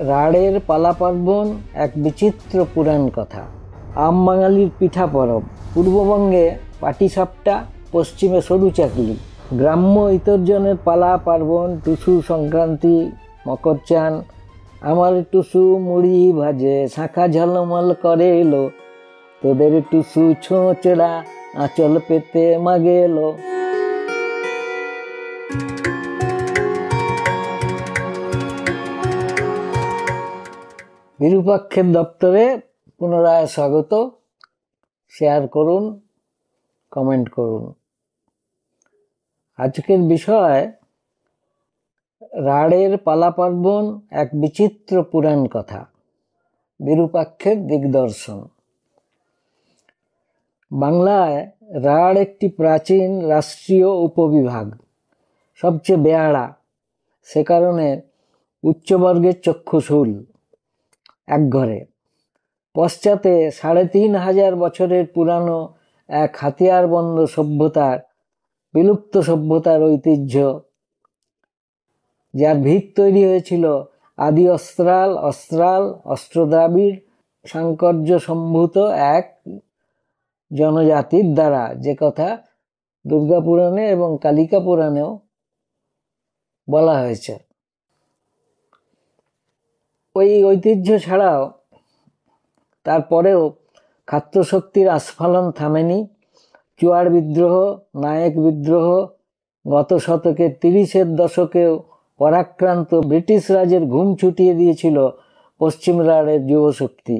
রাড়ের পালা পার্বণ এক বিচিত্র পুরাণ কথা। আম বাঙালির পিঠা পরব। পূর্ববঙ্গে পাটিসাপটা, পশ্চিমে সরু চাকলি। গ্রাম্য ইতর্জনের পালা পার্বণ, টুসু সংক্রান্তি, মকরচান। আমার টুসু মুড়ি ভাজে, শাঁখা ঝলমল করে এলো, তোদের টুসু ছোঁচড়া আঁচল পেতে মাগে এলো। বিরূপাক্ষের দপ্তরে পুনরায় স্বাগত। শেয়ার করুন, কমেন্ট করুন। আজকের বিষয় রাড়ের পালা পার্বণ এক বিচিত্র পুরাণ কথা, বিরূপাক্ষের দিগদর্শন। বাংলায় রাড় একটি প্রাচীন রাষ্ট্রীয় উপবিভাগ, সবচেয়ে বেয়াড়া, সে কারণে উচ্চবর্গের চক্ষুশূল একঘরে। পশ্চাতে ৩৫০০ বছরের পুরানো এক হাতিয়ারবন্ধ সভ্যতার, বিলুপ্ত সভ্যতার ঐতিহ্য, যার ভিত তৈরি হয়েছিল আদি অস্ত্রাল অস্ট্রদ্রাবিড় সাংকর্য সম্ভূত এক জনজাতির দ্বারা, যে কথা দুর্গা পুরাণে এবং কালিকা পুরাণেও বলা হয়েছে। ওই ঐতিহ্য ছাড়াও তারপরেও খাদ্যশক্তির আস্ফালন থামেনি। চুয়ার বিদ্রোহ, নায়ক বিদ্রোহ, গত শতকের ৩০-এর দশকেও পরাক্রান্ত ব্রিটিশ রাজের ঘুম ছুটিয়ে দিয়েছিল পশ্চিম রাড়ের যুবশক্তি,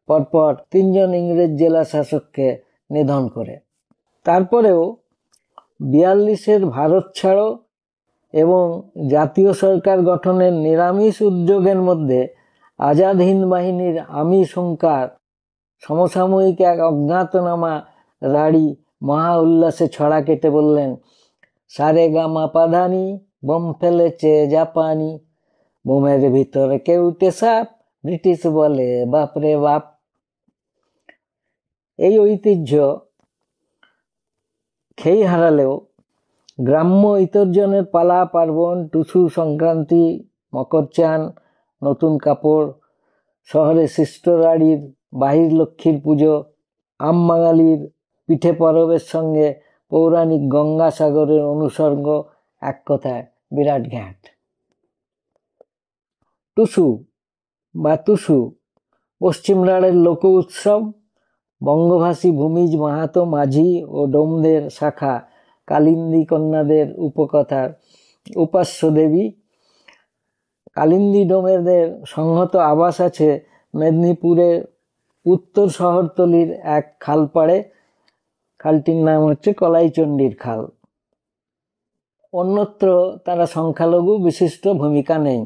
পরপর ৩ জন ইংরেজ জেলা শাসককে নিধন করে। তারপরেও ৪২-এর ভারত ছাড়ো এবং জাতীয় সরকার গঠনের নিরামিষ উদ্যোগের মধ্যে আজাদ হিন্দ বাহিনীর আমিষ হুঙ্কার, সমসাময়িক এক অজ্ঞাতনামা রাড়ি মহা উল্লাসে ছড়া কেটে বললেন, সারে গামা পাধানি, বোম ফেলেছে জাপানি, বোমের ভিতরে কেউটে সাপ, ব্রিটিশ বলে বাপরে বাপ। এই ঐতিহ্য খেই হারালেও গ্রাম্য ইতর্জনের পালা পার্বণ, টুসু সংক্রান্তি, মকরচান, নতুন কাপড়, শহরে সৃষ্ট রাড়ির বাহির লক্ষ্মীর পুজো, আম বাঙালির পিঠে পরবের সঙ্গে পৌরাণিক গঙ্গাসাগরের অনুসর্গ, এক কথায় বিরাট ঘ্যাঁট। টুসু বা টুসু পশ্চিম রাড়ের লোক উৎসব। বঙ্গভাষী ভূমিজ মাহাতো মাঝি ও ডোমদের শাখা কালিন্দী কন্যাদের উপকথার উপাস্য দেবী। কালিন্দী ডোমেদের সংহত আবাস আছে মেদিনীপুরের উত্তর শহরতলির এক খালপাড়ে। খালটির নাম হচ্ছে কলাইচণ্ডীর খাল। অন্যত্র তারা সংখ্যালঘু বিশিষ্ট ভূমিকা নেই।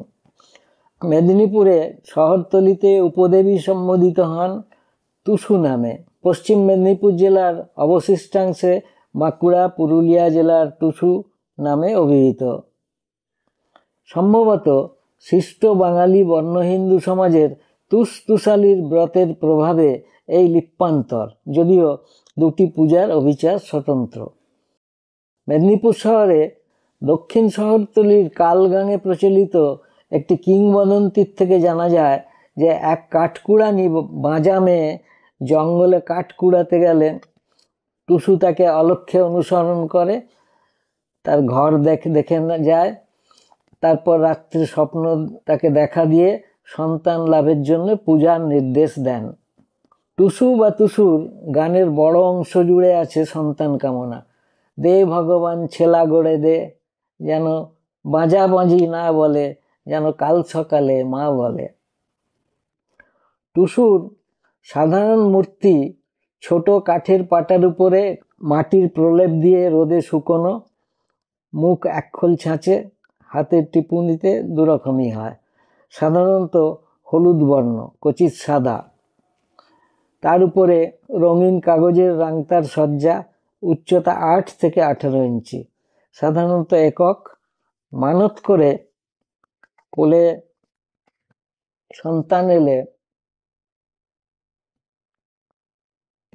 মেদিনীপুরে শহরতলিতে উপদেবী সম্বোধিত হন টুসু নামে। পশ্চিম মেদিনীপুর জেলার অবশিষ্টাংশে বাঁকুড়া, পুরুলিয়া জেলার টুসু নামে অভিহিত। সম্ভবত শিষ্ট বাঙালি বর্ণহিন্দু সমাজের তুষালির ব্রতের প্রভাবে এই লিপ্যান্তর, যদিও দুটি পূজার অভিচার স্বতন্ত্র। মেদিনীপুর শহরে দক্ষিণ শহরতলির কালগাঙে প্রচলিত একটি কিংবদন্তির থেকে জানা যায় যে এক কাঠকুড়া বাঁজা মেয়ে জঙ্গলে কাঠ কুড়াতে গেলে টুসু তাকে অলক্ষ্যে অনুসরণ করে, তার ঘর দেখে যায়, তারপর রাত্রে স্বপ্ন তাকে দেখা দিয়ে সন্তান লাভের জন্য পূজার নির্দেশ দেন। টুসু বা টুসুর গানের বড় অংশ জুড়ে আছে সন্তান কামনা। দে ভগবান ছেলা গড়ে দে, যেন বাঁজা বাঁজি না বলে, যেন কাল সকালে মা বলে। টুসুর সাধারণ মূর্তি ছোট কাঠের পাটার উপরে মাটির প্রলেপ দিয়ে রোদে শুকনো, মুখ একখোল ছাঁচে, হাতের টিপুনিতে দুরকমই হয়, সাধারণত হলুদ বর্ণ, কচিত সাদা। তার উপরে রঙিন কাগজের রাংতার সজ্জা, উচ্চতা ৮ থেকে ১৮ ইঞ্চি, সাধারণত একক। মানত করে কোলে সন্তান এলে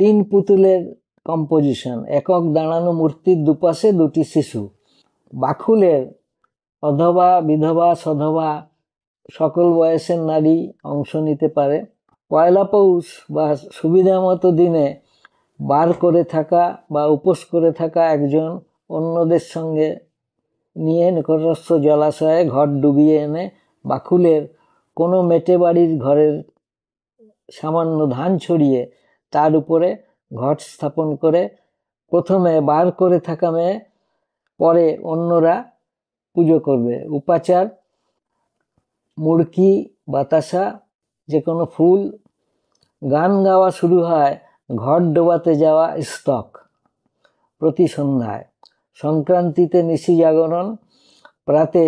৩ পুতুলের কম্পোজিশন, একক দাঁড়ানো মূর্তির দুপাশে 2টি শিশু। বাকুলের অধবা, বিধবা, সধবা সকল বয়সের নারী অংশ নিতে পারে। পয়লা পৌষ বা সুবিধা মতো দিনে বার করে থাকা বা উপোস করে থাকা একজন অন্যদের সঙ্গে নিয়ে নিকটস্থ জলাশয়ে ঘট ডুবিয়ে এনে বাকুলের কোনো মেটে বাড়ির ঘরের সামান্য ধান ছড়িয়ে তার উপরে ঘট স্থাপন করে প্রথমে বার করে থাকা মেয়ে, পরে অন্যরা পুজো করবে। উপাচার: মুড়কি, বাতাসা, যে কোনো ফুল। গান গাওয়া শুরু হয় ঘট ডোবাতে যাওয়া স্তক প্রতি সন্ধ্যায়। সংক্রান্তিতে নিশি জাগরণ। প্রাতে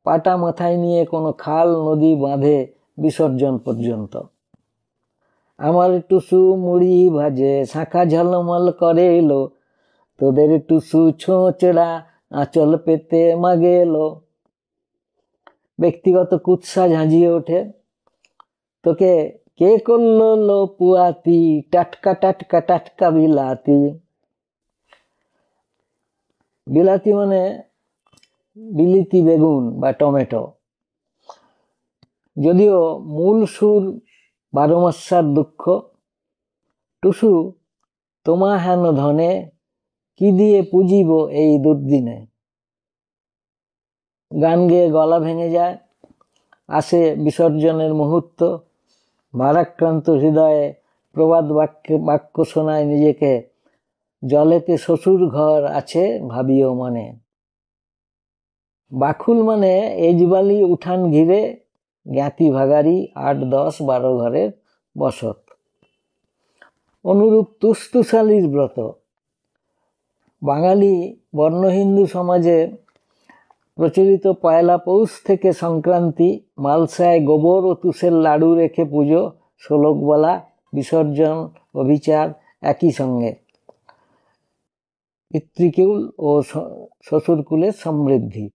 পাটা মাথায় নিয়ে কোনো খাল, নদী, বাঁধে বিসর্জন পর্যন্ত। আমার টুসু মুড়ি ভাজে, শাঁখা ঝলমল করে এলো, তোদের টুসু ছোঁচড়া আঁচল পেতে মাগে এলো। ব্যক্তিগত কুৎসা ঝাঁঝিয়ে ওঠে, তোকে কে করলো লো পুয়াতি, টাটকা টাটকা টাটকা বিলাতি। বিলাতি মানে বিলিতি বেগুন বা টমেটো। যদিও মূল সুর 12 মাসার দুঃখ। টুসু তোমা হেন ধনে, কি দিয়ে পুজিব এই দুর্দিনে। গান গেয়ে গলা ভেঙে যায়। আসে বিসর্জনের মুহূর্ত। ভারাক্রান্ত হৃদয়ে প্রবাদ বাক্য শোনায় নিজেকে, জলেতে শ্বশুর ঘর আছে ভাবিও মনে। বাকুল মানে এজবালি উঠান ঘিরে জ্ঞাতি ভাগারি 8, 10, 12 ঘরের বসত। অনুরূপ তুসতুসালির ব্রত। বাঙালি বর্ণহিন্দু সমাজে প্রচলিত পয়লা পৌষ থেকে সংক্রান্তি, মালসায় গোবর ও তুষের লাড়ু রেখে পুজো, শ্লোক বলা, বিসর্জন, অভিচার একই সঙ্গে। পিতৃকুল ও শ্বশুরকুলের সমৃদ্ধি।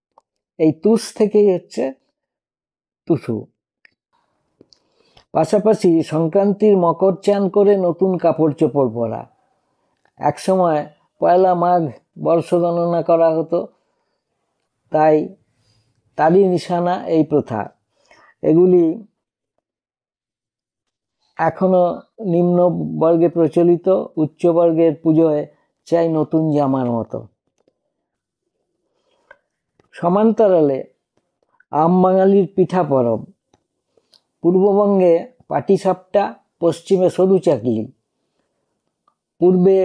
এই তুষ থেকেই হচ্ছে টুসু। পাশাপাশি সংক্রান্তির মকর চান করে নতুন কাপড় চোপড় পরা। একসময় পয়লা মাঘ বর্ষ গণনা করা হতো, তাই তারই নিশানা এই প্রথা। এগুলি এখনো নিম্ন বর্গে প্রচলিত, উচ্চ বর্গের পুজোয় চাই নতুন জামার মতো। সমান্তরালে আম বাঙালির পিঠা পরব। পূর্ববঙ্গে পাটিসাপটা, পশ্চিমে সরু চাকলি। পূর্বে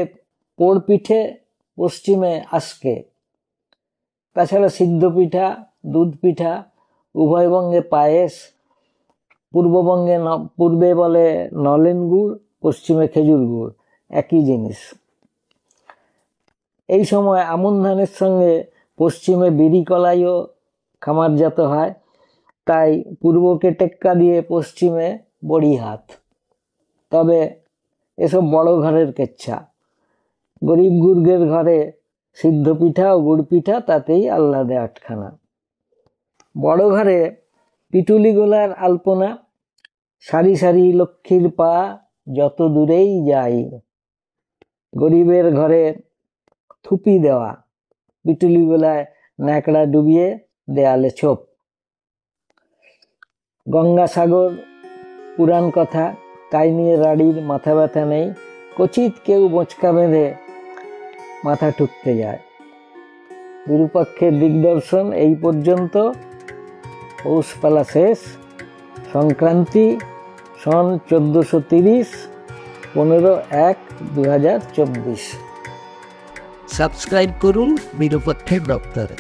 পোড় পিঠে, পশ্চিমে আজকে। তাছাড়া সিদ্ধ পিঠা, দুধ পিঠা, উভয়বঙ্গে পায়েস। পূর্বে বলে নলেন গুড়, পশ্চিমে খেজুর গুড়, একই জিনিস। এই সময় আমন ধানের সঙ্গে পশ্চিমে বিড়ি কলাইও খামারজাত হয়, তাই পূর্বকে টেক্কা দিয়ে পশ্চিমে বড়ি হাত। তবে এসব বড় ঘরের কেচ্ছা। গরিব গুর্গের ঘরে সিদ্ধ পিঠা ও গুড় পিঠা, তাতেই আহ্লাদে আটখানা। বড় ঘরে পিটুলি গোলার আলপনা। সারি সারি লক্ষ্মীর পা যত দূরেই যাই। গরিবের ঘরে থুপি দেওয়া, পিটুলি গোলায় ন্যাকড়া ডুবিয়ে দেয়ালে ছোপ। গঙ্গাসাগর পুরাণ কথা, তাই নিয়ে রাড়ির মাথা ব্যথা নেই। কচিত কেউ বোঁচকা বেঁধে মাথা ঠুকতে যায়। বিরূপাক্ষের দিগদর্শন এই পর্যন্ত। পৌষপালা শেষ। সংক্রান্তি সন 1430, 15/1/2024। সাবস্ক্রাইব করুন বিরূপাক্ষের দপ্তরে।